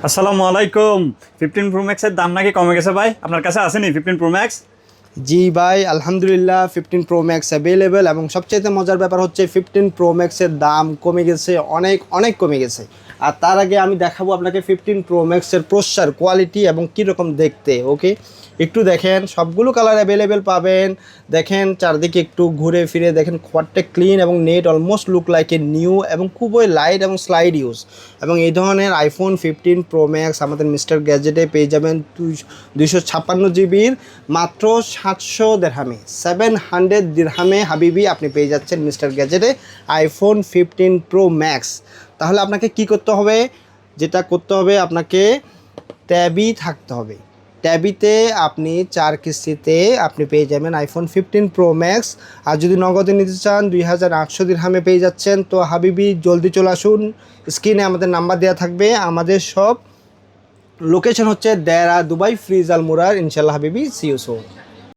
আসসালামু আলাইকুম। 15 প্রো ম্যাক্সের দাম নাকি কমে গেছে ভাই, আপনার কাছে আসেনি 15 প্রো ম্যাক্স? জি ভাই, আলহামদুলিল্লাহ 15 প্রো ম্যাক্স অ্যাভেলেবেল এবং সবচেয়ে মজার ব্যাপার হচ্ছে 15 প্রো ম্যাক্সের দাম কমে গেছে, অনেক অনেক কমে গেছে। আর তার আগে আমি দেখাবো আপনাকে 15 প্রো ম্যাক্সের প্রসেসর কোয়ালিটি এবং কীরকম দেখতে। ওকে, একটু দেখেন, সবগুলো কালার অ্যাভেলেবেল পাবেন। দেখেন চারদিকে একটু ঘুরে ফিরে দেখেন, কোয়াডটা ক্লিন এবং net, almost look like a new এবং খুবই লাইট এবং স্লাইড ইউজ। এবং এই ধরনের আইফোন 15 প্রো ম্যাক্স আমাদের মিস্টার গ্যাজেটে পেয়ে যাবেন 256 জিবির মাত্র 700 দিরহামে, 700 দিরহামে হাবিবি আপনি পেয়ে যাচ্ছেন মিস্টার গ্যাজেটে আইফোন 15 প্রো ম্যাক্স। তাহলে আপনাকে কি করতে হবে? যেটা করতে হবে, আপনাকে ট্যাবই থাকতে হবে। ট্যাবিতে আপনি 4 কিস্তিতে আপনি পেয়ে যাবেন আইফোন 15 প্রো ম্যাক্স। আর যদি নগদে নিতে চান 2800 দিরহামে পেয়ে যাচ্ছেন। তো হাবিবি জলদি চলে আসুন, স্ক্রিনে আমাদের নাম্বার দেওয়া থাকবে। আমাদের সব লোকেশন হচ্ছে দেরা দুবাই ফ্রিজ আল মুরার। ইনশাল্লাহ হাবিবি, সি ইউ সুন।